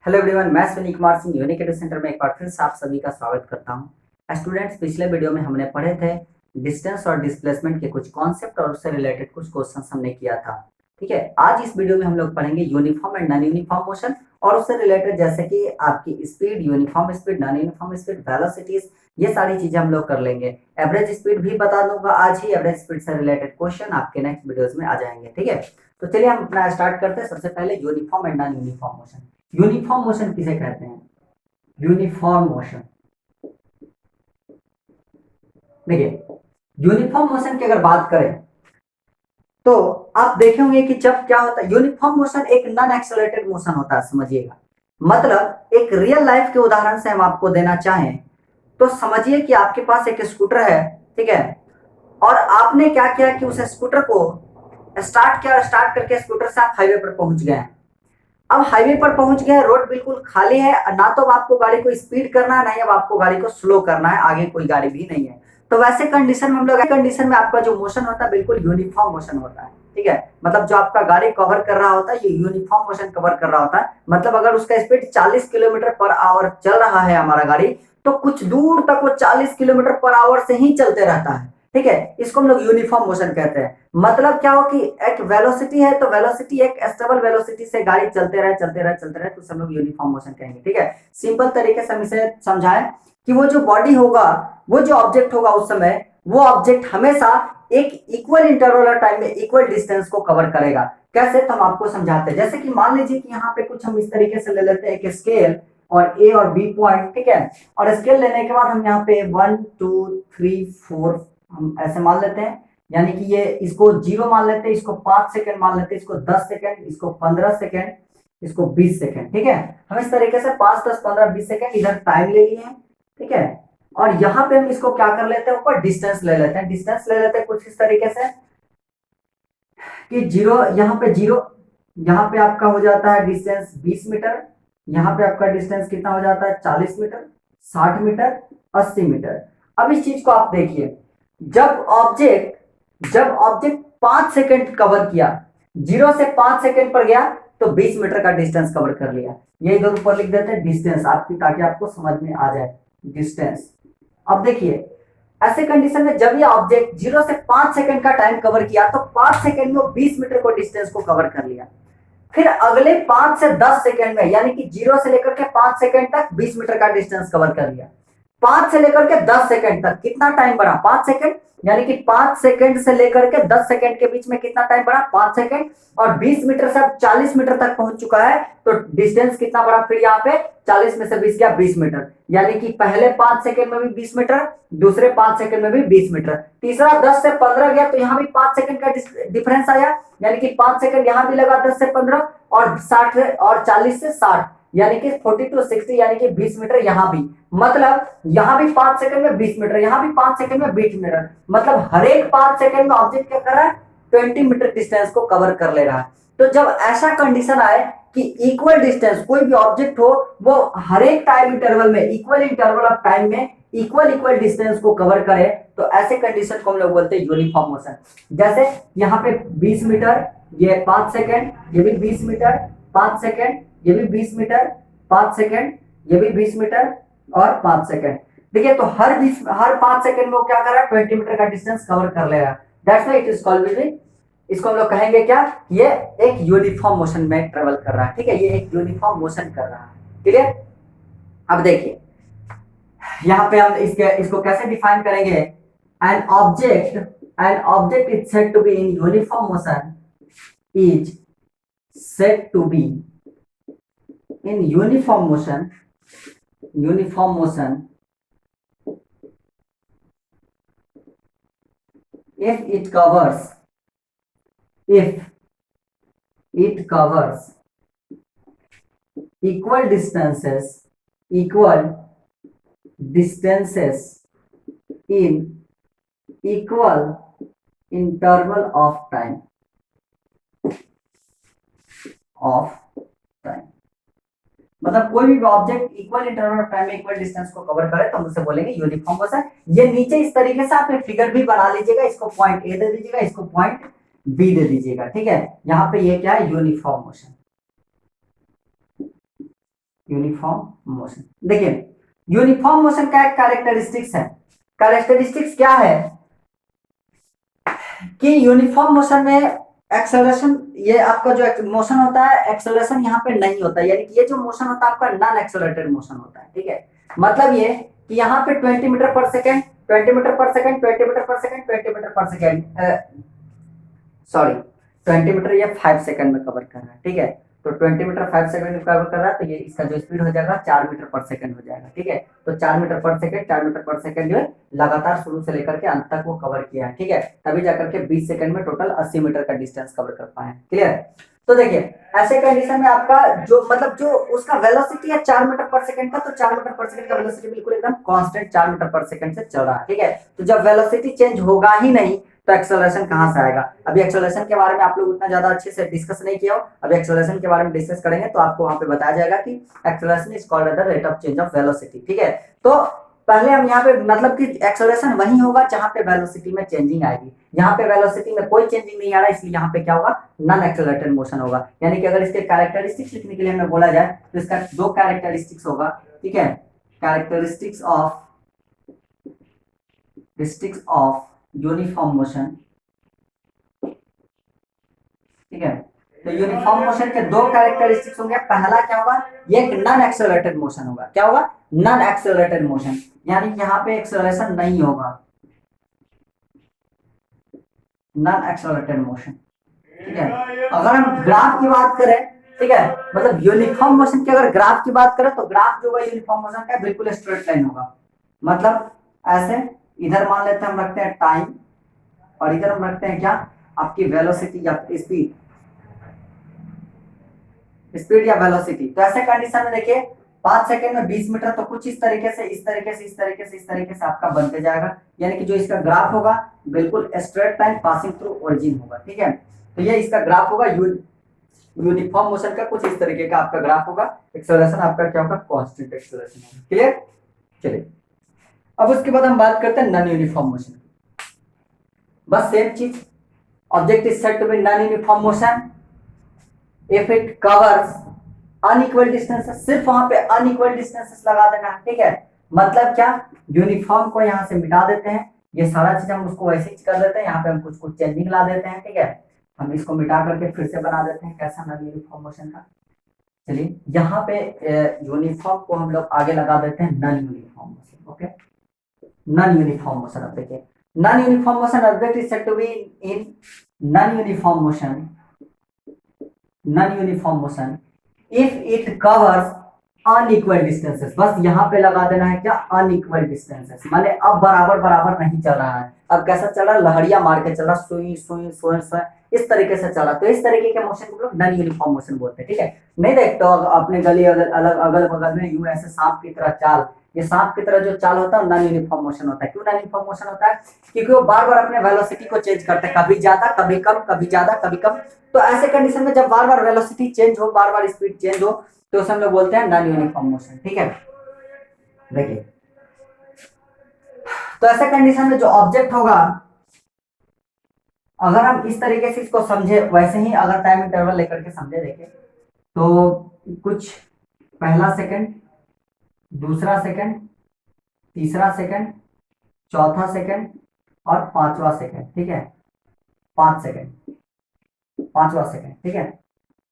Hello everyone, मैं Sunil Kumar Singh unique एडु centre में एक बार फिर से आप सभी का स्वागत करता हूं। स्टूडेंट्स, पिछले वीडियो में हमने पढ़े थे डिस्टेंस और डिस्प्लेसमेंट के कुछ कॉन्सेप्ट और उससे रिलेटेड कुछ क्वेश्चंस हमने किया था। ठीक है, आज इस वीडियो में हम लोग पढ़ेंगे uniform and non uniform motion और उससे रिलेटेड जैसे कि आपकी speed, uniform speed, non uniform speed, velocities, ये सारी चीजें हम लोग कर लेंगे। एवरेज स्पीड भी बता दूंगा आज ही। एवरेज स्पीड से रिलेटेड क्वेश्चन आपके नेक्स्ट वीडियोज में आ जाएंगे। ठीक है, तो चलिए हम अपना स्टार्ट करते हैं। सबसे पहले uniform and non uniform motion. Uniform motion किसे कहते हैं? यूनिफॉर्म मोशन, देखिए यूनिफॉर्म मोशन की अगर बात करें तो आप देखेंगे कि जब क्या होता है, यूनिफॉर्म मोशन एक नॉन एक्सेलरेटेड मोशन होता है। समझिएगा, मतलब एक रियल लाइफ के उदाहरण से हम आपको देना चाहें तो समझिए कि आपके पास एक स्कूटर है, ठीक है, और आपने क्या किया कि उस स्कूटर को स्टार्ट किया, स्टार्ट करके स्कूटर से आप हाईवे पर पहुंच गए। अब हाईवे पर पहुंच गए, रोड बिल्कुल खाली है, ना तो अब आपको गाड़ी को स्पीड करना है, ना ही अब आपको गाड़ी को स्लो करना है, आगे कोई गाड़ी भी नहीं है। तो वैसे कंडीशन में हम लोग कंडीशन में आपका जो मोशन होता है बिल्कुल यूनिफॉर्म मोशन होता है। ठीक है, मतलब जो आपका गाड़ी कवर कर रहा होता है ये यूनिफॉर्म मोशन कवर कर रहा होता है। मतलब अगर उसका स्पीड 40 किलोमीटर पर आवर चल रहा है हमारा गाड़ी, तो कुछ दूर तक वो 40 किलोमीटर पर आवर से ही चलते रहता है। ठीक है, इसको हम लोग यूनिफॉर्म मोशन कहते हैं। मतलब क्या हो कि एक वेलोसिटी है तो वेलोसिटी एक स्टेबल वेलोसिटी से गाड़ी चलते रहे चलते रहे चलते रहे, तो हम लोग यूनिफॉर्म मोशन कहेंगे। ठीक है, सिंपल तरीके से हम इसे समझाएं कि वो जो बॉडी होगा, वो जो ऑब्जेक्ट होगा उस समय, वो ऑब्जेक्ट हमेशा एक इक्वल इंटरवल टाइम में इक्वल डिस्टेंस को कवर करेगा। कैसे, तो हम आपको समझाते हैं। जैसे कि मान लीजिए कि यहाँ पे कुछ हम इस तरीके से ले लेते हैं एक स्केल और ए और बी पॉइंट। ठीक है, और स्केल लेने के बाद हम यहाँ पे 1 2 3 4 हम ऐसे मान लेते हैं, यानी कि ये इसको 0 मान लेते हैं, इसको 5 सेकंड मान लेते हैं, इसको 10 सेकंड, इसको 15 सेकंड, इसको 20 सेकंड। ठीक है, हम इस तरीके से 5 10 15 20 सेकंड इधर टाइम ले लिए हैं। ठीक है, और यहाँ पे हम इसको क्या कर लेते हैं, ऊपर डिस्टेंस ले लेते हैं। डिस्टेंस ले लेते हैं कुछ इस तरीके से कि 0, यहाँ पे 0, यहाँ पे आपका हो जाता है डिस्टेंस 20 मीटर, यहाँ पे आपका डिस्टेंस कितना हो जाता है 40 मीटर, 60 मीटर, 80 मीटर। अब इस चीज को आप देखिए, जब ऑब्जेक्ट 5 सेकंड कवर किया, 0 से 5 सेकंड पर गया, तो 20 मीटर का डिस्टेंस कवर कर लिया। ये इधर ऊपर लिख देते हैं डिस्टेंस आपकी, ताकि आपको समझ में आ जाए डिस्टेंस। अब देखिए, ऐसे कंडीशन में जब ये ऑब्जेक्ट 0 से 5 सेकंड का टाइम कवर किया, तो 5 सेकंड में वो 20 मीटर को डिस्टेंस को कवर कर लिया। फिर अगले 5 से 10 सेकंड में, यानी कि 0 से लेकर के 5 सेकंड तक 20 मीटर का डिस्टेंस कवर कर लिया। 5 से लेकर के 10 सेकंड तक कितना टाइम बढ़ा, 5 सेकंड, यानी कि 5 सेकंड से लेकर के 10 सेकंड के बीच में कितना टाइम बढ़ा, 5 सेकंड। और 20 मीटर से अब 40 मीटर तक पहुंच चुका है, तो डिस्टेंस कितना बढ़ा फिर यहाँ पे, 40 में से 20 गया 20 मीटर, यानी कि पहले 5 सेकंड में भी 20 मीटर, दूसरे 5 सेकंड में भी 20 मीटर, तीसरा 10 से 15 गया, तो यहाँ भी 5 सेकंड का डिफरेंस आया, यानी कि 5 सेकंड यहाँ भी लगा 10 से 15, और 60 और 40 से 60, यानी कि 40 to 60, यानी कि 20 मीटर यहाँ भी। मतलब यहाँ भी 5 सेकंड में 20 मीटर, यहाँ भी 5 सेकंड में 20 मीटर, मतलब हर एक 5 सेकंड में ऑब्जेक्ट क्या कर रहा है, 20 मीटर डिस्टेंस को कवर कर ले रहा है। तो जब ऐसा कंडीशन आए कि इक्वल डिस्टेंस कोई भी ऑब्जेक्ट हो, वो हर एक टाइम इंटरवल में, इक्वल इंटरवल ऑफ टाइम में इक्वल डिस्टेंस को कवर करे, तो ऐसे कंडीशन को हम लोग बोलते हैं यूनिफॉर्म मोशन। जैसे यहाँ पे 20 मीटर, ये 5 सेकंड, ये भी 20 मीटर, 5 सेकंड, ये भी 20 मीटर, 5 सेकंड, ये भी 20 मीटर, और 5 सेकंड। देखिए, तो हर 5 सेकंड में वो क्या कर रहा है, 20 मीटर का डिस्टेंस कवर कर लेगा। That's why it is called, इसको हम लोग कहेंगे क्या, ये एक यूनिफॉर्म मोशन में ट्रेवल कर रहा है। ठीक है, ये एक यूनिफॉर्म मोशन कर रहा है। क्लियर? अब देखिए यहाँ पे हम इसको कैसे डिफाइन करेंगे, an object is said to be in uniform motion, is said to be in uniform motion if it covers equal distances in equal interval of time मतलब कोई भी object equal interval of time में equal distance को cover करे तो हम उसे बोलेंगे यूनिफॉर्म मोशन। ये नीचे इस तरीके से आप एक फिगर भी बना लीजिएगा, इसको पॉइंट ए दे दीजिएगा, इसको पॉइंट बी दे दीजिएगा। ठीक है, यहाँ पे ये क्या है, यूनिफॉर्म मोशन। Uniform motion. देखिए यूनिफॉर्म मोशन का एक कैरेक्टरिस्टिक्स है, कैरेक्टरिस्टिक्स क्या है कि यूनिफॉर्म मोशन में एक्सेलरेशन, ये आपका जो मोशन होता है एक्सेलरेशन यहाँ पे नहीं होता, यानी कि ये जो मोशन होता है आपका नॉन एक्सेलरेटेड मोशन होता है। ठीक है, मतलब ये कि यहाँ पे 20 metre per second, 20 metre per second, 20 metre per second, 20 metre per second, sorry 20 metre ये 5 सेकंड में कवर कर रहा है। ठीक है, तो 20 मीटर 5 सेकंड में कवर कर रहा है, तो ये इसका जो स्पीड हो जाएगा 4 मीटर पर सेकंड हो जाएगा। ठीक है, तो 4 metre per second, 4 metre per second जो है लगातार शुरू से लेकर के अंत तक वो कवर किया है। ठीक है, तभी जाकर के 20 सेकंड में टोटल 80 मीटर का डिस्टेंस कवर कर पाए। क्लियर? तो देखिए ऐसे कंडीशन में आपका जो मतलब जो उसका वेलोसिटी है 4 मीटर पर सेकंड का, तो 4 मीटर पर सेकंड का वेलोसिटी बिल्कुल एकदम कांस्टेंट 4 मीटर पर सेकंड से चल रहा है। ठीक है, तो जब वेलोसिटी चेंज होगा ही नहीं तो एक्सेलरेशन कहां से आएगा? अभी एक्सेलरेशन के बारे में आप लोग उतना ज्यादा अच्छे से डिस्कस नहीं किया हो, अभी एक्सेलरेशन के बारे में डिस्कस करेंगे तो आपको वहां पे बताया जाएगा कि acceleration is called the rate of change of velocity. ठीक है, तो पहले हम यहाँ पे मतलब कि एक्सेलरेशन वही होगा जहां पे वेलोसिटी में चेंजिंग आएगी, यहाँ पे वेलोसिटी में कोई चेंजिंग नहीं आ रहा, इसलिए यहाँ पे क्या होगा? नॉन एक्सेलरेटेड मोशन होगा। यानी कि अगर इसके कैरेक्टरिस्टिक्स लिखने के लिए हमें बोला जाए तो इसका दो कैरेक्टरिस्टिक्स होगा। ठीक है, कैरेक्टरिस्टिक्स ऑफ यूनिफॉर्म मोशन। ठीक है, तो यूनिफॉर्म मोशन के दो कैरेक्टरिस्टिक्स होंगे। पहला क्या होगा? ये एक नॉन एक्सेलरेटेड मोशन होगा। क्या होगा? नॉन एक्सेलरेटेड मोशन, यानी यहाँ पे एक्सेलरेशन नहीं होगा, नॉन एक्सेलरेटेड मोशन। ठीक है, अगर हम ग्राफ की बात करें, ठीक है, मतलब यूनिफॉर्म मोशन की अगर ग्राफ की बात करें तो ग्राफ जो होगा यूनिफॉर्म मोशन का बिल्कुल स्ट्रेट लाइन होगा। मतलब ऐसे इधर मान लेते हैं हम रखते हैं टाइम और इधर हम रखते हैं क्या? आपकी वेलोसिटी या स्पीड, स्पीड या वेलोसिटी। तो ऐसे कंडीशन में देखिए 5 सेकंड में 20 मीटर, तो कुछ इस तरीके से इस तरीके से इस तरीके से इस तरीके से आपका बनते जाएगा, यानी कि जो इसका ग्राफ होगा बिल्कुल straight line passing through origin होगा। ठीक है, तो ये इसका ग्राफ होगा यूनिफॉर्म मोशन का, कुछ इस तरीके का आपका ग्राफ होगा। एक्सेलरेशन आपका क्या होगा? कांस्टेंट एक्सेलरेशन होगा। क्लियर? चलिए अब उसके बाद हम बात करते हैं नॉन यूनिफॉर्म मोशन की। बस सेम चीज, object is said to be non uniform motion if it covers unequal distances. सिर्फ वहां पे अनइक्वल डिस्टेंसेस लगा देना है। ठीक है, मतलब क्या? यूनिफॉर्म को यहाँ से मिटा देते हैं, ये सारा चीज हम उसको वैसे ही कर देते हैं, यहाँ पे हम कुछ कुछ चेंजिंग ला देते हैं। ठीक है, हम इसको मिटा करके फिर से बना देते हैं। कैसा? नॉन यूनिफॉर्म मोशन का। चलिए यहाँ पे यूनिफॉर्म को हम लोग आगे लगा देते हैं non uniform motion. Okay, non uniform motion. अब देखिए non uniform motion object is said to be in non uniform motion, non-uniform motion if it covers unequal distances। बस यहाँ पे लगा देना है क्या? unequal distances, माने अब बराबर बराबर नहीं चल रहा है, अब कैसा चल रहा है? लहरिया मार के चल रहा, सुई सुई सुई सुई इस तरीके से चला, तो इस तरीके के मोशन को लोग नॉन यूनिफॉर्म मोशन बोलते हैं। ठीक है, नहीं देखते हो अपने गली अलग अगल बगल में यूं ऐसे सांप की तरह चाल, ये सांप की तरह जो चाल होता है नॉन यूनिफॉर्म मोशन होता है। क्यों नॉन यूनिफॉर्म मोशन होता है? क्योंकि वो बार बार अपने वेलोसिटी को चेंज करते हैं, कभी ज्यादा कभी कम, कभी ज्यादा कभी कम। तो ऐसे कंडीशन में जब बार बार वेलोसिटी चेंज हो, बार बार स्पीड चेंज हो, तो उसे हम लोग बोलते हैं नॉन यूनिफॉर्म मोशन। ठीक है, देखिए तो ऐसे कंडीशन में जो ऑब्जेक्ट होगा, अगर हम इस तरीके से इसको समझे, वैसे ही अगर टाइम इंटरवल लेकर के समझे, देखें तो कुछ पहला सेकंड, दूसरा सेकंड, तीसरा सेकंड, चौथा सेकंड और पांचवा सेकंड। ठीक है, 5 सेकंड, पांचवा सेकंड। ठीक है,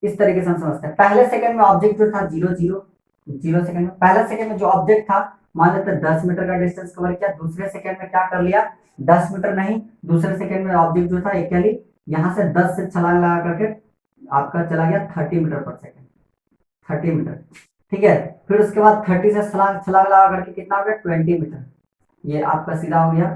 इस तरीके से हम समझते हैं। पहले सेकंड में ऑब्जेक्ट जो था 0 सेकंड में, पहले सेकंड में जो ऑब्जेक्ट था मान लेते 10 मीटर का डिस्टेंस कवर किया, दूसरे सेकंड में क्या कर लिया? 10 मीटर नहीं, दूसरे सेकंड में ऑब्जेक्ट जो था एक्चुअली यहाँ से 10 से छलांग लगा करके आपका चला गया 30 मीटर पर सेकंड, 30 मीटर। ठीक है, फिर उसके बाद 30 से छलांग लगा करके कितना हो गया? 20 मीटर, ये आपका सीधा हो गया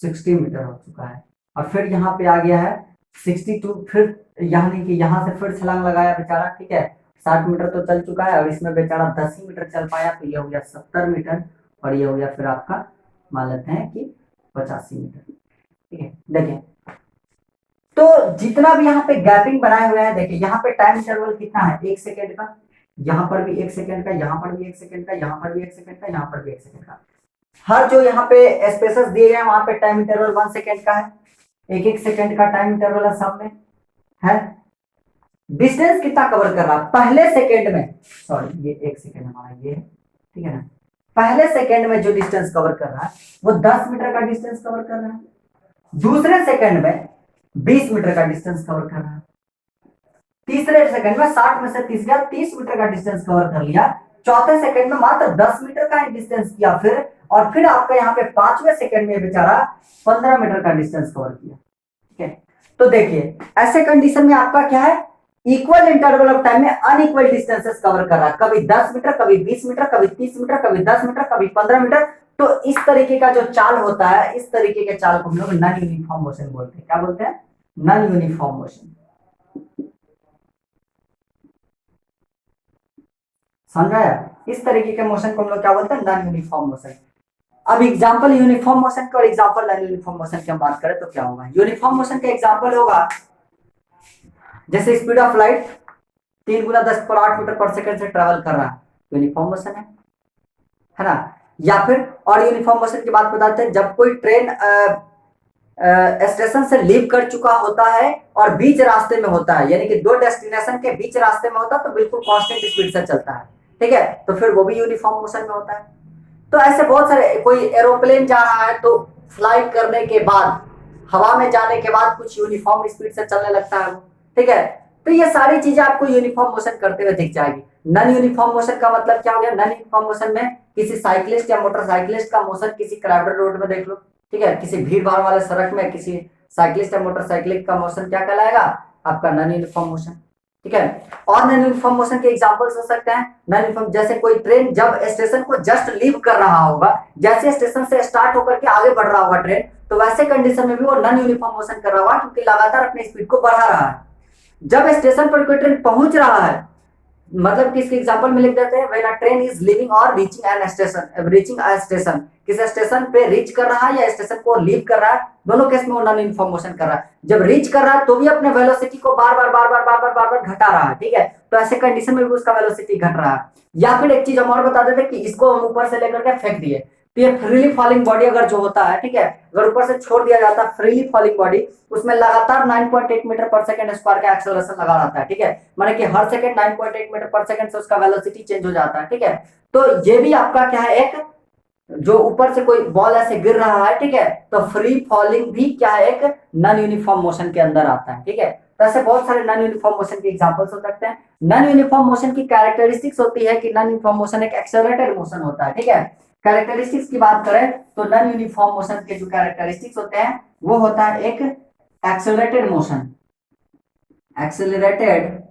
60 मीटर हो चुका है। और फिर यहाँ पे आ गया है 62, फिर यानी कि यहाँ से फिर छलांग लगाया बेचारा। ठीक है, 60 मीटर तो चल चुका है और इसमें बेचारा 10 ही मीटर चल पाया, तो ये हो गया 70 मीटर और ये हो गया फिर आपका मान लेते हैं कि 85 मीटर। ठीक है, देखिए तो जितना भी यहाँ पे गैपिंग बनाए हुए हैं, देखिए यहाँ पे टाइम इंटरवल कितना है? 1 सेकेंड का, यहाँ पर भी 1 सेकेंड का, यहाँ पर भी 1 सेकेंड का, यहाँ पर भी 1 सेकेंड का, यहाँ पर भी 1 सेकेंड का। हर जो यहाँ पे स्पेसेस दिए गए हैं वहां पे टाइम इंटरवल 1 सेकेंड का है, एक एक सेकेंड का टाइम इंटरवल है सब में है। डिस्टेंस कितना कवर कर रहा है पहले सेकेंड में, सॉरी ये 1 सेकेंड हमारा ये है, ठीक है ना, पहले सेकेंड में जो डिस्टेंस कवर कर रहा है वो 10 मीटर का डिस्टेंस कवर कर रहा है, दूसरे सेकेंड में 20 मीटर का डिस्टेंस कवर कर रहा है, तीसरे सेकंड में 60 में से 30 गया, 30 मीटर का डिस्टेंस कवर कर लिया, चौथे सेकंड में मात्र 10 मीटर का डिस्टेंस किया फिर, और फिर आपका यहाँ पे पांचवें सेकंड में बेचारा 15 मीटर का डिस्टेंस कवर किया, ठीक है। तो देखिए ऐसे कंडीशन में आपका क्या है, इक्वल इंटरवल ऑफ टाइम में अनइक्वल डिस्टेंसेस कवर कर रहा है, कभी 10 मीटर, कभी 20 मीटर, कभी 30 मीटर, कभी 10 मीटर, कभी 15 मीटर। तो इस तरीके का जो चाल होता है, इस तरीके के चाल को हम लोग नॉन यूनिफॉर्म मोशन बोलते हैं। क्या बोलते हैं? Non uniform motion. समझाया? इस तरीके के मोशन को हम लोग क्या बोलते हैं? Non uniform motion. अब एग्जांपल यूनिफॉर्म मोशन का और एग्जांपल नॉन यूनिफॉर्म मोशन की हम बात करें तो क्या होगा? यूनिफॉर्म मोशन का एग्जांपल होगा जैसे स्पीड ऑफ लाइट 3 गुना 10 पर 8 मीटर पर सेकंड से ट्रेवल कर रहा है, यूनिफॉर्म मोशन है ना। या फिर और यूनिफॉर्म मोशन की बात बताते हैं जब कोई ट्रेन स्टेशन से लीव कर चुका होता है और बीच रास्ते में होता है, यानी कि दो डेस्टिनेशन के बीच रास्ते में होता है तो बिल्कुल कांस्टेंट स्पीड से चलता है, ठीक है, तो फिर वो भी यूनिफॉर्म मोशन में होता है। तो ऐसे बहुत सारे, कोई एरोप्लेन जा रहा है तो फ्लाइट करने के बाद, हवा में जाने के बाद कुछ यूनिफॉर्म स्पीड से चलने लगता है वो, ठीक है। तो ये सारी चीजें आपको यूनिफॉर्म मोशन करते हुए दिख जाएगी। नॉन यूनिफॉर्म मोशन का मतलब क्या हो गया? नॉन यूनिफॉर्म मोशन में किसी साइकिलिस्ट या मोटरसाइकिलिस्ट का मोशन किसी क्राउडेड रोड में देख लो, ठीक है, किसी भीड़ भाड़ वाले सड़क में किसी साइकिलिस्ट या मोटरसाइकिलिस्ट का मोशन क्या कहलाएगा? आपका नॉन यूनिफॉर्म मोशन, ठीक है। और नॉन यूनिफॉर्म मोशन के एग्जांपल्स हो सकते हैं नॉन यूनिफॉर्म, जैसे कोई ट्रेन जब स्टेशन को जस्ट लीव कर रहा होगा, जैसे स्टेशन से स्टार्ट होकर के आगे बढ़ रहा होगा ट्रेन, तो वैसे कंडीशन में भी वो नॉन यूनिफॉर्म मोशन कर रहा होगा क्योंकि लगातार अपनी स्पीड को बढ़ा रहा है। जब स्टेशन पर कोई ट्रेन पहुंच रहा है, मतलब किसके एग्जांपल में लिख देते हैं, when a train is leaving और reaching an station, reaching a station, किसी स्टेशन पे रीच कर रहा है या स्टेशन को लीव कर रहा है, दोनों केस में वो नॉन यूनिफॉर्म मोशन कर रहा है। जब रीच कर रहा है तो भी अपने वेलोसिटी को बार बार घटा रहा है, ठीक है, तो ऐसे कंडीशन में भी उसका वेलोसिटी घट रहा है। या फिर एक चीज हम और बता देते कि इसको हम ऊपर से लेकर के फेंक दिए, तो ये फ्रीली फॉलिंग बॉडी अगर जो होता है, ठीक है, अगर ऊपर से छोड़ दिया जाता है फ्रीली फॉलिंग बॉडी, उसमें लगातार 9.8 मीटर पर सेकंड स्क्वायर का एक्सेलरेशन लगा रहता है, ठीक है, माने कि हर सेकंड 9.8 मीटर पर सेकंड से उसका वेलोसिटी चेंज हो जाता है, ठीक है। तो ये भी आपका क्या है, एक जो ऊपर से कोई बॉल ऐसे गिर रहा है, ठीक है, तो फ्री फॉलिंग भी क्या है, एक नॉन यूनिफॉर्म मोशन के अंदर आता है, ठीक है। तो ऐसे बहुत सारे नॉन यूनिफॉर्म मोशन के एग्जांपल्स हो सकते हैं। नॉन यूनिफॉर्म मोशन की कैरेक्टरिस्टिक्स होती है कि नॉन यूनिफॉर्म मोशन एक एक्सेलरेटेड मोशन होता है, ठीक है। कैरेक्टरिस्टिक्स की बात करें तो नॉन यूनिफॉर्म मोशन के जो कैरेक्टरिस्टिक्स होते हैं वो होता है एक एक्सेलरेटेड मोशन, एक्सेलरेटेड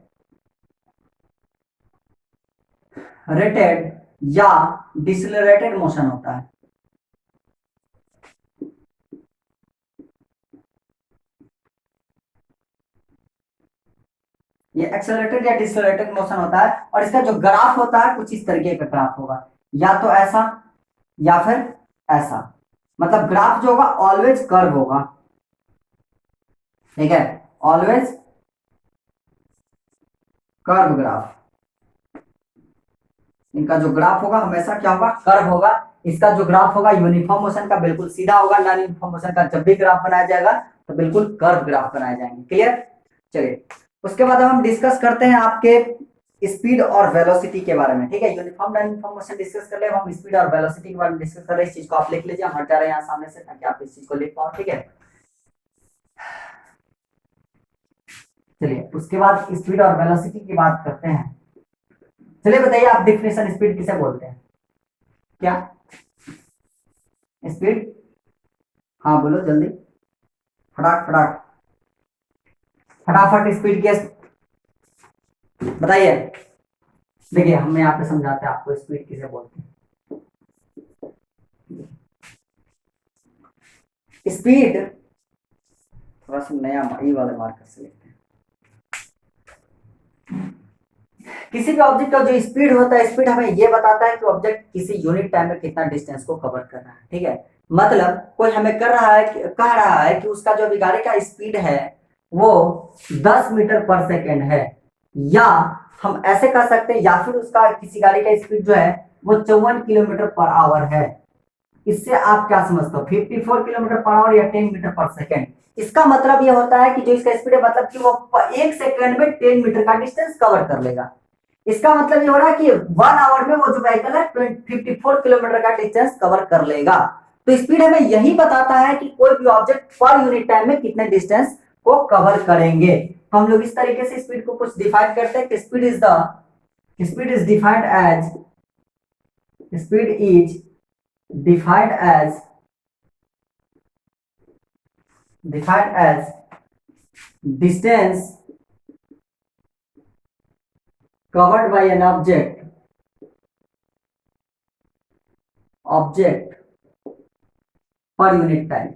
रेटेड या डिसलरेटेड मोशन होता है। ये एक्सेलरेटेड या डिसलरेटेड मोशन होता है और इसका जो ग्राफ होता है कुछ इस तरीके का ग्राफ होगा, या तो ऐसा या फिर ऐसा, मतलब ग्राफ जो होगा ऑलवेज कर्व होगा, ठीक है, ऑलवेज कर्व ग्राफ। इनका जो ग्राफ होगा हमेशा क्या होगा? कर्व होगा। इसका जो ग्राफ होगा यूनिफॉर्म मोशन का बिल्कुल सीधा होगा, नॉन यूनिफॉर्म मोशन का जब भी ग्राफ बनाया जाएगा तो बिल्कुल कर्व ग्राफ बनाए जाएंगे। क्लियर? चलिए उसके बाद हम डिस्कस करते हैं आपके स्पीड और वेलोसिटी के बारे में, ठीक है। Uniform non uniform motion discuss कर ले, हम स्पीड और वेलोसिटी के बारे में डिस्कस कर रहे हैं। इस चीज को आप लिख लीजिए, हम हट जा रहे हैं यहाँ सामने से ताकि आप इस चीज को लिख पाओ, ठीक है। चलिए उसके बाद स्पीड और वेलोसिटी की बात करते हैं। चलिए बताइए आप डिफिनेशन स्पीड किसे बोलते हैं? क्या स्पीड? हाँ बोलो जल्दी, फटाफट फटाफट स्पीड के बताइए। देखिए हम यहाँ पे समझाते हैं आपको स्पीड किसे बोलते हैं। स्पीड थोड़ा सा नया ई वाले मार्कर से लिखते हैं। किसी भी ऑब्जेक्ट का जो स्पीड होता है, स्पीड हमें ये बताता है कि ऑब्जेक्ट किसी यूनिट टाइम में कितना डिस्टेंस को कवर कर रहा है, ठीक है। मतलब कोई हमें कर रहा है कह रहा है कि उसका जो अभी गाड़ी का स्पीड है वो 10 मीटर पर सेकेंड है, या हम ऐसे कह सकते हैं, या फिर उसका किसी गाड़ी का स्पीड जो है वो 54 किलोमीटर पर आवर है। इससे आप क्या समझते हो, 54 किलोमीटर पर आवर या 10 मीटर पर सेकेंड। इसका मतलब यह होता है कि जो इसका स्पीड है, मतलब कि वो 1 सेकेंड में 10 मीटर का डिस्टेंस कवर कर लेगा। इसका मतलब ये हो रहा है कि 1 आवर में वो जो व्हीकल है 54 किलोमीटर का डिस्टेंस कवर कर लेगा। तो स्पीड हमें यही बताता है कि कोई भी ऑब्जेक्ट पर यूनिट टाइम में कितने डिस्टेंस को कवर करेंगे। तो हम लोग इस तरीके से स्पीड को कुछ डिफाइन करते हैं कि speed is defined as speed is defined as distance covered by an object per unit time,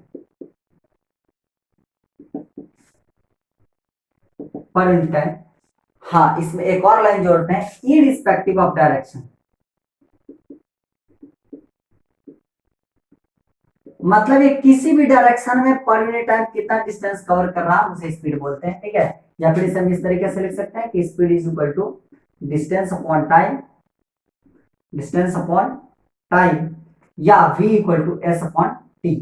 हाँ इसमें एक और लाइन जोड़ते हैं, इररिस्पेक्टिव ऑफ डायरेक्शन। मतलब ये किसी भी डायरेक्शन में पर यूनिट टाइम कितना डिस्टेंस कवर कर रहा है उसे स्पीड बोलते हैं, ठीक है। या फिर इसे हम इस तरीके से लिख सकते हैं कि speed is equal to distance upon time, या v equal to S upon T.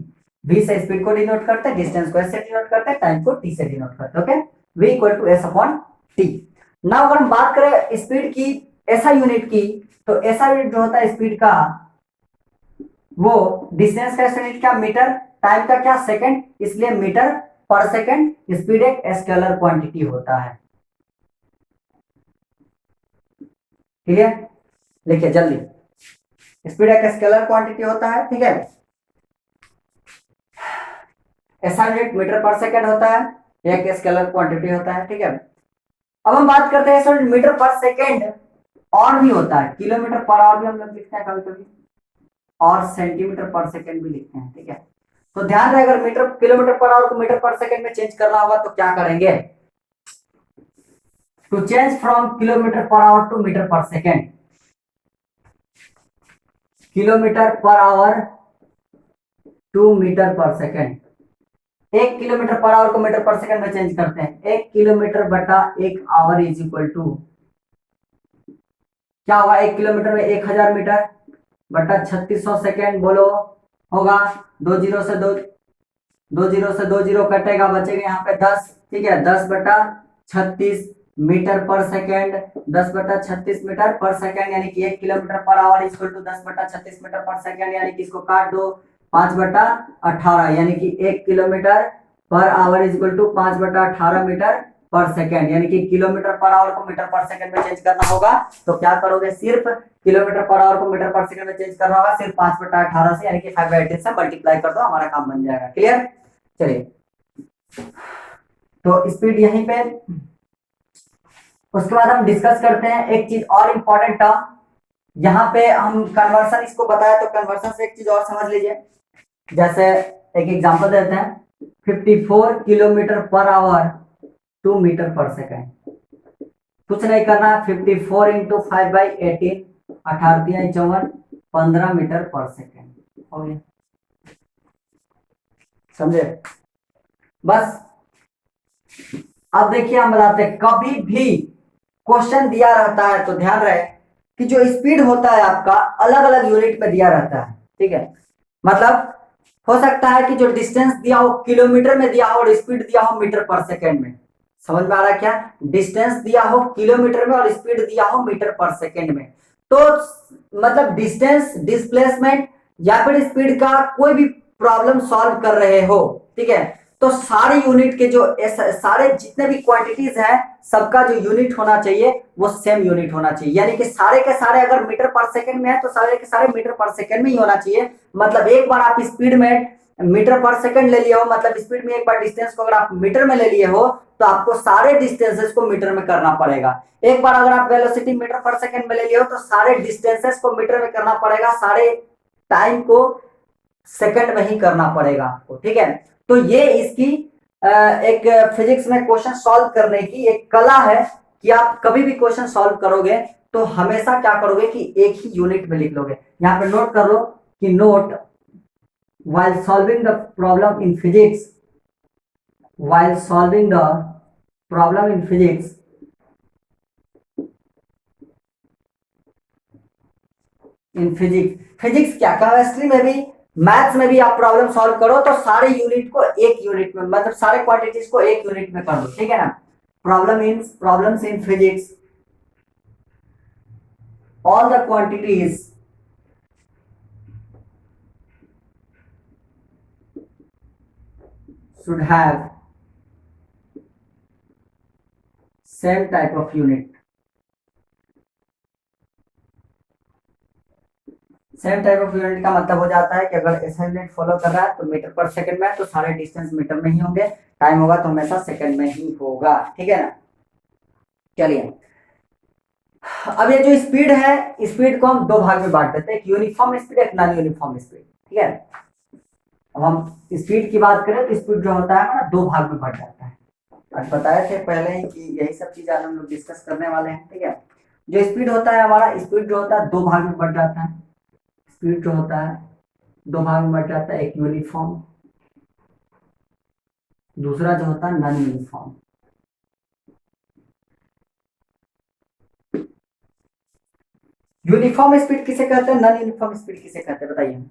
v से स्पीड को डिनोट करते हैं, डिस्टेंस को s से डिनोट करते हैं, टाइम को t से डिनोट करते हैं। Okay, v equal to S upon T. Now अगर हम बात करें स्पीड की ऐसा यूनिट की, तो ऐसा यूनिट जो होता है स्पीड का, वो डिस्टेंस का यूनिट क्या मीटर, टाइम का क्या सेकंड, इसलिए मीटर पर सेकंड। स्पीड एक स्केलर क्वांटिटी होता है। क्लियर, लिखिए जल्दी, स्पीड एक स्केलर क्वांटिटी होता है, ठीक है। ऐसा यूनिट मीटर पर सेकंड होता है, एक स्केलर क्वांटिटी होता है, ठीक है। अब हम बात करते हैं सर मीटर पर सेकंड और भी होता है, किलोमीटर पर आवर भी हम लोग लिखते हैं कभी कभी, और सेंटीमीटर पर सेकंड भी लिखते हैं, ठीक है। तो ध्यान रहे, अगर मीटर किलोमीटर पर आवर को मीटर पर सेकंड में चेंज करना होगा तो क्या करेंगे, to change from kilometre per hour to metre per second, kilometre per hour to metre per second. 1 kilometre per hour को मीटर पर सेकंड में change करते हैं, 1 किलोमीटर बटा 1 आवर इज इक्वल टू क्या होगा, 1 किलोमीटर में 1000 मीटर बटा 3600 second, बोलो होगा, 2 जीरो से 2 जीरो कटेगा, बचेगा यहाँ पे 10, ठीक है। 10 बटा 36 मीटर पर सेकेंड, 10 बटा 36 मीटर पर सेकेंड, यानी कि 1 kilometre per our equal to 10 बटा 36 मीटर पर सेकेंड, यानी कि इसको काट दो, 5 बटा 18, यानी कि 1 kilometre per our equal to 5 बटा 18 मीटर पर सेकेंड, यानी कि किलोमीटर पर आवर को मीटर पर सेकेंड में चेंज करना होगा। तो क्या करोगे, सिर्फ किलोमीटर पर आवर को मीटर पर सेकंड में चेंज करना होगा, सिर्फ 5 बटा 18 से, यानी कि 5/18 से मल्टीप्लाई कर दो, हमारा काम बन जाएगा। क्लियर, चलिए तो स्पीड यहीं पे। उसके बाद हम डिस्कस करते हैं एक चीज और इंपॉर्टेंट टर्म, यहाँ पे हम कन्वर्सन इसको बताया, तो कन्वर्सन से एक चीज और समझ लीजिए। जैसे एक एग्जांपल देते हैं, 54 kilometre per hour to metre per second. कुछ नहीं करना, 54 इंटू 5/18, 18×4 15 मीटर पर सेकेंड हो गया, समझे बस। अब देखिए हम बताते हैं, कभी भी क्वेश्चन दिया रहता है तो ध्यान रहे कि जो स्पीड होता है आपका अलग अलग यूनिट में दिया रहता है, ठीक है। मतलब हो सकता है कि जो डिस्टेंस दिया हो किलोमीटर में दिया हो और स्पीड दिया हो मीटर पर सेकेंड में। समझ में आ रहा है क्या, डिस्टेंस दिया हो किलोमीटर में और स्पीड दिया हो मीटर पर सेकेंड में। तो मतलब डिस्टेंस, डिस्प्लेसमेंट या फिर स्पीड का कोई भी प्रॉब्लम सॉल्व कर रहे हो, ठीक है, तो सारे यूनिट के जो सारे जितने भी क्वांटिटीज है, सबका जो यूनिट होना चाहिए वो सेम यूनिट होना चाहिए। यानी कि सारे के सारे अगर मीटर पर सेकंड में है तो सारे के सारे मीटर पर सेकंड में ही होना चाहिए। मतलब एक बार आप स्पीड में मीटर पर सेकंड ले लिए हो, मतलब स्पीड में एक बार डिस्टेंस को अगर आप मीटर में ले लिए हो तो आपको सारे डिस्टेंसेस को मीटर में करना पड़ेगा। एक बार अगर आप वेलोसिटी मीटर पर सेकंड में ले लिए हो तो सारे डिस्टेंसेस को मीटर में करना पड़ेगा, सारे टाइम को सेकंड में ही करना पड़ेगा आपको, ठीक है। तो ये इसकी एक फिजिक्स में क्वेश्चन सॉल्व करने की एक कला है कि आप कभी भी क्वेश्चन सॉल्व करोगे तो हमेशा क्या करोगे कि एक ही यूनिट में लिख लोगे। यहां पे नोट कर लो कि note, while solving the problem in physics, while solving the problem in physics, physics क्या, केमिस्ट्री में भी मैथ्स में भी आप प्रॉब्लम सॉल्व करो तो सारे यूनिट को एक यूनिट में, मतलब सारे क्वांटिटीज को एक यूनिट में कर दो, ठीक है ना। Problems in physics, all the quantities should have same type of unit। Same type of unit का मतलब हो जाता है कि अगर ऐसा यूनिट फॉलो कर रहा है तो मीटर पर सेकंड में है, तो सारे डिस्टेंस मीटर में ही होंगे, टाइम होगा तो हमेशा सेकंड में ही होगा, ठीक है ना। चलिए, अब ये जो स्पीड है, स्पीड को हम दो भाग में बांट देते हैं, एक यूनिफॉर्म स्पीड, एक नॉन यूनिफॉर्म स्पीड, ठीक है। अब हम स्पीड की बात करें तो स्पीड जो होता है हमारा दो भाग में बढ़ जाता है। आज बताए थे पहले ही कि यही सब चीज आज हम लोग डिस्कस करने वाले हैं, ठीक है। जो स्पीड होता है हमारा, स्पीड जो होता है दो भाग में बढ़ जाता है। स्पीड जो होता है दो भाग में बढ़ जाता है, एक यूनिफॉर्म, दूसरा जो होता है नॉन यूनिफॉर्म। यूनिफॉर्म स्पीड किसे कहते हैं, नॉन यूनिफॉर्म स्पीड किसे कहते हैं, बताइए।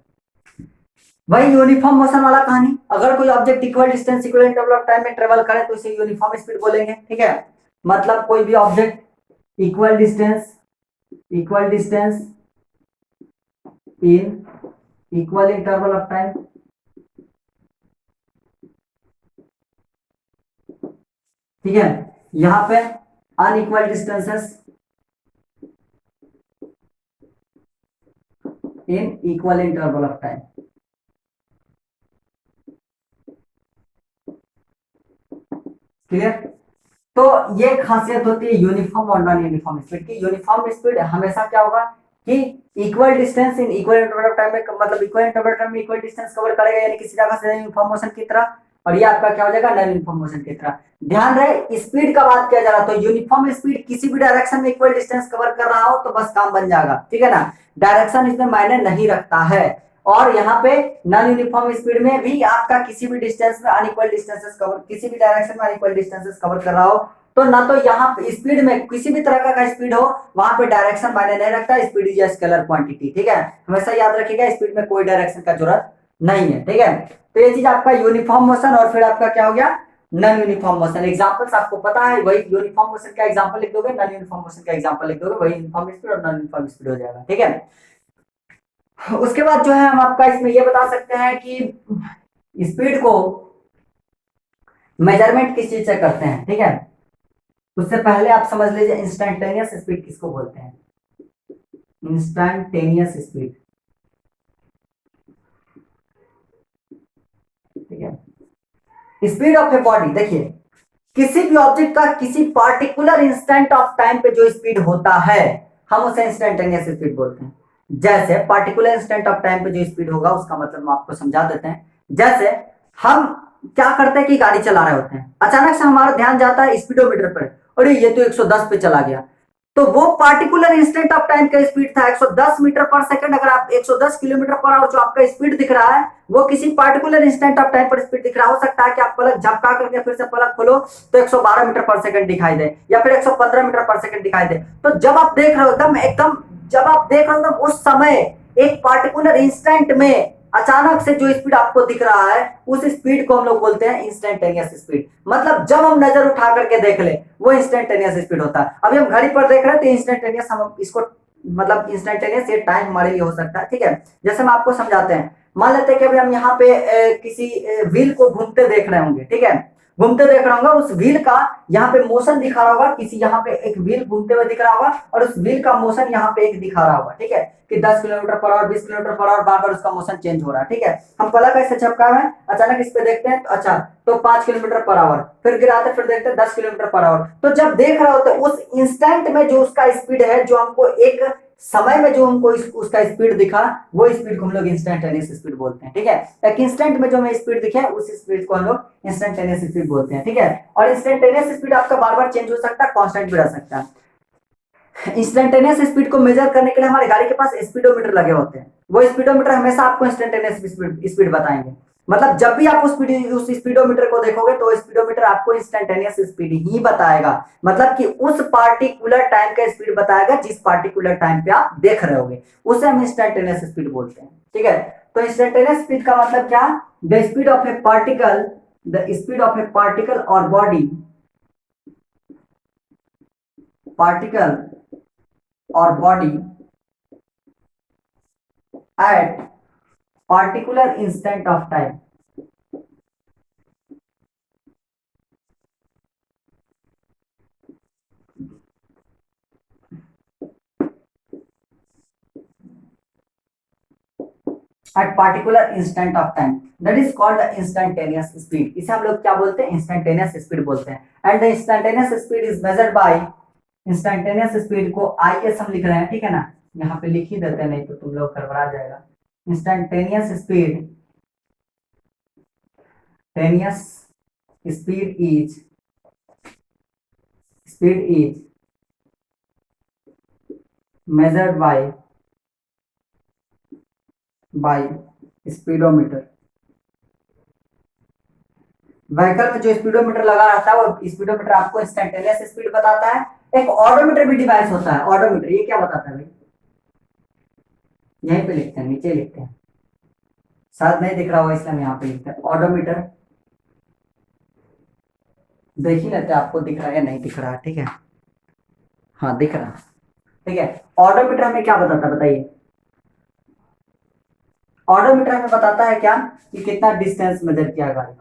वही यूनिफॉर्म मोशन वाला कहानी, अगर कोई object equal distance equal interval of time में ट्रेवल करे तो इसे यूनिफॉर्म स्पीड बोलेंगे, ठीक है। मतलब कोई भी object equal distance in equal interval of time, ठीक है। यहां पे unequal distances in equal interval of time, clear. तो ये खासियत होती है यूनिफॉर्म और नॉन यूनिफॉर्म स्पीड की। यूनिफॉर्म स्पीड हमेशा क्या होगा कि equal distance in equal interval of time में, मतलब इक्वल इंटरवल टाइम में इक्वल डिस्टेंस कवर करेगा, यानी किसी जगह से यूनिफॉर्म मोशन की तरह, और ये आपका क्या हो जाएगा, नॉन यूनिफॉर्म मोशन की तरह। ध्यान रहे स्पीड का बात किया जा रहा, तो यूनिफॉर्म स्पीड किसी भी डायरेक्शन में इक्वल डिस्टेंस कवर कर रहा हो तो बस काम बन जाएगा, ठीक है ना। डायरेक्शन इसमें मायने नहीं रखता है। और यहाँ पे नॉन यूनिफॉर्म स्पीड में भी आपका किसी भी डिस्टेंस में अनइक्वल डिस्टेंसेस कवर, किसी भी डायरेक्शन में अनइक्वल डिस्टेंसेस कवर कर रहा हो, तो ना तो यहाँ स्पीड में किसी भी तरह का स्पीड हो वहां पे डायरेक्शन मायने नहीं रखता, स्पीड इज स्केलर क्वांटिटी, ठीक है। हमेशा याद रखिएगा स्पीड में कोई डायरेक्शन का जरूरत नहीं है, ठीक है। तो ये चीज आपका यूनिफॉर्म मोशन, और फिर आपका क्या हो गया, नॉन यूनिफॉर्म मोशन। एग्जांपल्स आपको पता है, वही यूनिफॉर्म मोशन का एग्जांपल लिख दोगे, नॉन यूनिफॉर्म मोशन का एग्जांपल लिख दोगे, वही यूनिफॉर्म स्पीड और नॉन यूनिफॉर्म स्पीड हो जाएगा, ठीक है। उसके बाद जो है हम आपका इसमें ये बता सकते हैं कि स्पीड को मेजरमेंट किस चीज से करते हैं, ठीक है। उससे पहले आप समझ लीजिए इंस्टेंटेनियस स्पीड किसको बोलते हैं, इंस्टेंटेनियस स्पीड, ठीक है। स्पीड ऑफ ए बॉडी, देखिए किसी भी ऑब्जेक्ट का किसी पार्टिकुलर इंस्टेंट ऑफ टाइम पे जो स्पीड होता है हम उसे इंस्टेंटेनियस स्पीड बोलते हैं। जैसे पार्टिकुलर इंस्टेंट ऑफ टाइम पे जो स्पीड होगा उसका मतलब हम आपको समझा देते हैं। जैसे हम क्या करते हैं कि गाड़ी चला रहे होते हैं, अचानक से हमारा ध्यान जाता है स्पीडोमीटर पर, अरे ये तो 110 पे चला गया, तो वो पार्टिकुलर इंस्टेंट ऑफ टाइम का स्पीड था 110 मीटर पर सेकंड। अगर आप 110 किलोमीटर पर आवर जो आपका स्पीड दिख रहा है वो किसी पार्टिकुलर इंस्टेंट ऑफ टाइम पर स्पीड दिख रहा, हो सकता है कि आप पलक झपका करके फिर से पलक खोलो तो 112 मीटर पर सेकंड दिखाई दे, या फिर 115 मीटर पर सेकंड दिखाई दे। तो जब आप देख रहे हो एकदम जब आप देख रहे हो एकदम उस समय एक पार्टिकुलर इंस्टेंट में अचानक से जो स्पीड आपको दिख रहा है उस स्पीड को हम लोग बोलते हैं इंस्टेंटेनियस स्पीड। मतलब जब हम नजर उठा करके देख ले वो इंस्टेंटेनियस स्पीड होता है। अभी हम घड़ी पर देख रहे हैं तो इंस्टेंटेनियस, हम इसको मतलब इंस्टेंटेनियस ये टाइम हमारे लिए हो सकता है, ठीक है। जैसे हम आपको समझाते हैं, मान लेते हैं कि अभी हम यहाँ पे किसी व्हील को घूमते देख रहे होंगे, ठीक है, घूमते देख रहा होगा, उस व्हील का यहाँ पे मोशन दिखा रहा होगा, किसी यहाँ पे एक व्हील घूमते हुए दिख रहा होगा और उस व्हील का मोशन यहाँ पे एक दिखा रहा होगा, ठीक है, कि 10 kilometre per hour 20 kilometre per hour बार बार उसका मोशन चेंज हो रहा है, ठीक है। हम पलक ऐसे झपका हुआ है, अचानक इस पे देखते हैं तो अच्छा तो 5 किलोमीटर पर आवर, फिर गिराते फिर देखते हैं 10 किलोमीटर पर आवर। तो जब देख रहा होता है उस इंस्टेंट में जो उसका स्पीड है, जो हमको एक समय में जो हमको उसका स्पीड दिखा, वो स्पीड को हम लोग इंस्टेंटेनियस स्पीड बोलते हैं, ठीक है। एक इंस्टेंट में जो हमें स्पीड दिखे उस स्पीड को हम लोग इंस्टेंटेनियस स्पीड बोलते हैं, ठीक है। और इंस्टेंटेनियस स्पीड आपका बार बार चेंज हो सकता है, कांस्टेंट भी रह सकता है। इंस्टेंटेनियस स्पीड को मेजर करने के लिए हमारी गाड़ी के पास स्पीडोमीटर लगे होते हैं, वो स्पीडोमीटर हमेशा आपको इंस्टेंटेनियस स्पीड बताएंगे। मतलब जब भी आप उस स्पीडोमीटर को देखोगे तो स्पीडोमीटर आपको इंस्टेंटेनियस स्पीड ही बताएगा, मतलब कि उस पार्टिकुलर टाइम का स्पीड बताएगा जिस पार्टिकुलर टाइम पे आप देख रहे होगे, उसे हम इंस्टेंटेनियस स्पीड बोलते हैं, ठीक है। तो इंस्टेंटेनियस स्पीड का मतलब क्या, the speed of A particle, the speed of A particle और बॉडी, पार्टिकल और body at particular instant of time. Eight particular instant of time, that is called the instantaneous speed. इसे हम लोग क्या बोलते हैं, इंस्टेंटेनियस स्पीड बोलते हैं। And the instantaneous speed is measured by, instantaneous speed को IS हम लिख रहे हैं, ठीक है ना, यहाँ पे लिख ही देते हैं, नहीं तो तुम लोग गड़बड़ा जाएगा। इंस्टेंटेनियस स्पीड, टेनियस speed is measured by speedometer. Vehicle में जो स्पीडोमीटर लगा रहता है वो स्पीडोमीटर आपको इंस्टेंटेनियस स्पीड बताता है। एक ऑडोमीटर भी डिवाइस होता है, ऑडोमीटर ये क्या बताता है भाई, यहीं पे लिखते हैं, नीचे लिखते हैं, शायद नहीं दिख रहा हो इसलिए हम यहाँ पे लिखते हैं ऑडोमीटर। देख ही लेते हैं आपको दिख रहा है या नहीं दिख रहा है, ठीक है, हाँ दिख रहा है, ठीक है। ऑडोमीटर हमें क्या बताता है बताइए, ऑडोमीटर हमें बताता है क्या कि कितना डिस्टेंस मेजर किया गाड़ी।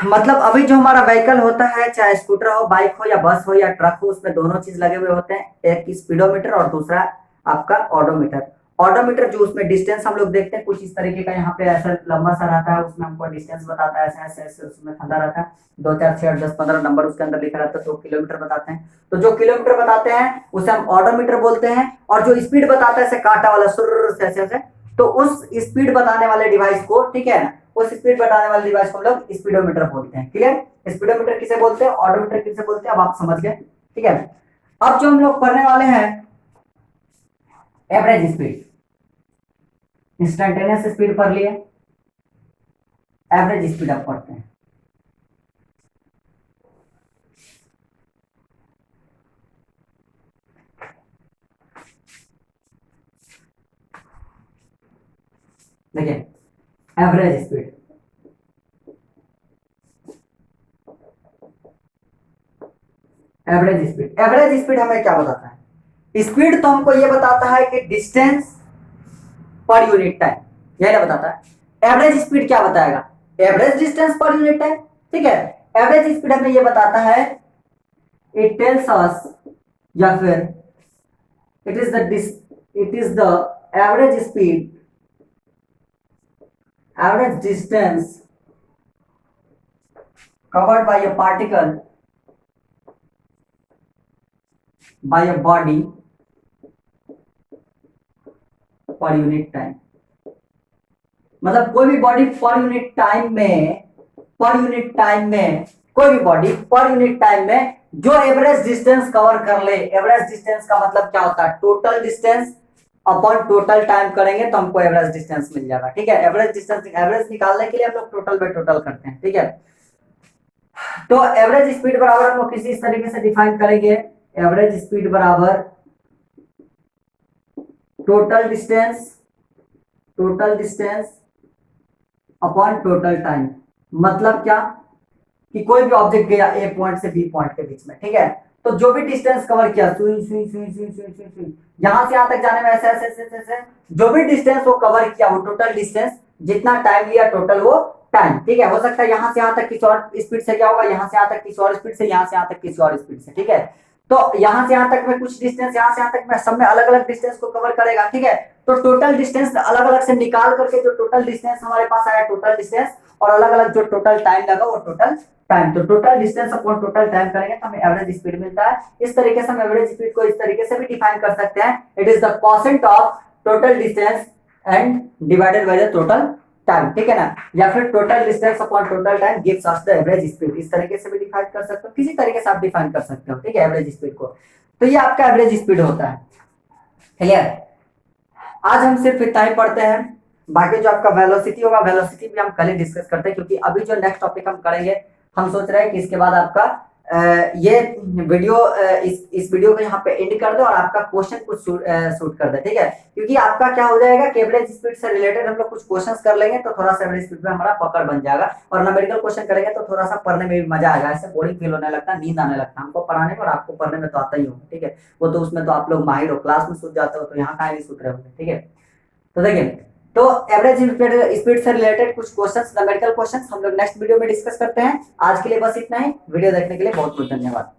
मतलब अभी जो हमारा व्हीकल होता है, चाहे स्कूटर हो, बाइक हो या बस हो या ट्रक हो, उसमें दोनों चीज लगे हुए होते हैं, एक स्पीडोमीटर और दूसरा आपका ऑडोमीटर। ऑडोमीटर जो उसमें डिस्टेंस हम लोग देखते हैं कुछ इस तरीके का, यहाँ पे ऐसा लंबा सा रहता है, उसमें हमको डिस्टेंस बताता है, ऐसे ऐसे ऐसे उसमें फंदा रहता है, 2 4 6 8 10 15 नंबर उसके अंदर लिखा रहता है, तो किलोमीटर बताते हैं। तो जो किलोमीटर बताते हैं उसे हम ऑडोमीटर बोलते हैं, और जो स्पीड बताता है ऐसे कांटा वाला सुर से ऐसे ऐसे, तो उस स्पीड बताने वाले डिवाइस को, ठीक है ना, उस स्पीड बताने वाले डिवाइस को हम लोग स्पीडोमीटर बोलते हैं। क्लियर, स्पीडोमीटर किसे बोलते हैं, ऑडोमीटर किसे बोलते हैं, अब आप समझ गए, ठीक है। अब जो हम लोग पढ़ने वाले हैं एवरेज स्पीड, इंस्टेंटेनियस स्पीड पढ़ लिए, एवरेज स्पीड अब पढ़ते हैं। देखिए एवरेज स्पीड, एवरेज स्पीड हमें क्या बताता है, स्पीड तो हमको ये बताता है कि डिस्टेंस पर यूनिट टाइम, यही ना बताता है। एवरेज स्पीड क्या बताएगा, average distance per unit time, ठीक है। एवरेज स्पीड हमें ये बताता है, इट टेल्स अस, या फिर it is the average speed, average distance covered by a particle by a body per unit time। मतलब कोई भी बॉडी पर यूनिट टाइम में, कोई भी बॉडी पर यूनिट टाइम में जो एवरेज डिस्टेंस कवर कर ले, एवरेज डिस्टेंस का मतलब क्या होता है, total distance upon total time करेंगे तो हमको एवरेज डिस्टेंस मिल जाएगा, ठीक है। एवरेज डिस्टेंस, एवरेज निकालने के लिए हम लोग टोटल बाय टोटल करते हैं, ठीक है। तो एवरेज स्पीड बराबर हम लोग किसी इस तरीके से डिफाइन करेंगे, एवरेज स्पीड बराबर total distance upon total time. मतलब क्या कि कोई भी ऑब्जेक्ट गया ए पॉइंट से बी पॉइंट के बीच में, ठीक है, तो जो भी डिस्टेंस कवर किया, यहां से यहां तक जाने में ऐसे ऐसे ऐसे ऐसे, जो भी डिस्टेंस वो कवर किया वो टोटल डिस्टेंस, जितना टाइम लिया टोटल वो टाइम, ठीक है। हो सकता है यहां से यहां तक किसी और स्पीड से क्या होगा, यहां से यहां तक किसी और स्पीड से, यहां से यहां तक किसी और स्पीड से, ठीक है। तो यहां से यहां तक में कुछ डिस्टेंस, यहां से यहां तक में, सब में अलग अलग डिस्टेंस को कवर करेगा, ठीक है। तो टोटल डिस्टेंस अलग अलग से निकाल करके जो टोटल डिस्टेंस हमारे पास आया, टोटल डिस्टेंस, और अलग अलग जो टोटल टाइम लगा वो टोटल टाइम, तो total distance upon total time करेंगे तो हमें एवरेज स्पीड मिलता है। इस तरीके से हम एवरेज स्पीड को इस तरीके से भी डिफाइन कर सकते हैं, it is the quotient of total distance and divided by the total time, ठीक है ना, या फिर total distance upon total time gives us the average speed, इस तरीके से भी डिफाइन कर सकते हो, किसी तरीके से आप डिफाइन कर सकते हो, ठीक है, एवरेज स्पीड को। तो ये आपका एवरेज स्पीड होता है, क्लियर। आज हम सिर्फ इतना ही पढ़ते हैं, बाकी जो आपका वेलोसिटी होगा, वेलोसिटी भी हम कल ही डिस्कस करते हैं, क्योंकि अभी जो नेक्स्ट टॉपिक हम करेंगे, हम सोच रहे हैं कि इसके बाद आपका ये वीडियो इस वीडियो को यहाँ पे एंड कर दे और आपका क्वेश्चन कुछ शूट कर दे, ठीक है। क्योंकि आपका क्या हो जाएगा कि एवरेज स्पीड से रिलेटेड हम लोग कुछ क्वेश्चंस कर लेंगे तो थोड़ा सा एवरेज स्पीड में हमारा पकड़ बन जाएगा, और न्यूमेरिकल क्वेश्चन करेंगे तो थोड़ा सा पढ़ने में भी मजा आएगा, ऐसे बोरिंग फील होने लगता है, नींद आने लगता है हमको पढ़ाने में, और आपको पढ़ने में तो आता ही होगा, ठीक है। वो तो उसमें तो आप लोग माहिर हो, क्लास में सूझ जाते हो, तो यहाँ कहाँ नहीं सूझ रहे होंगे, ठीक है। तो देखिए, तो एवरेज स्पीड से रिलेटेड कुछ क्वेश्चंस, न्यूमेरिकल क्वेश्चंस हम लोग नेक्स्ट वीडियो में डिस्कस करते हैं। आज के लिए बस इतना ही। वीडियो देखने के लिए बहुत बहुत धन्यवाद।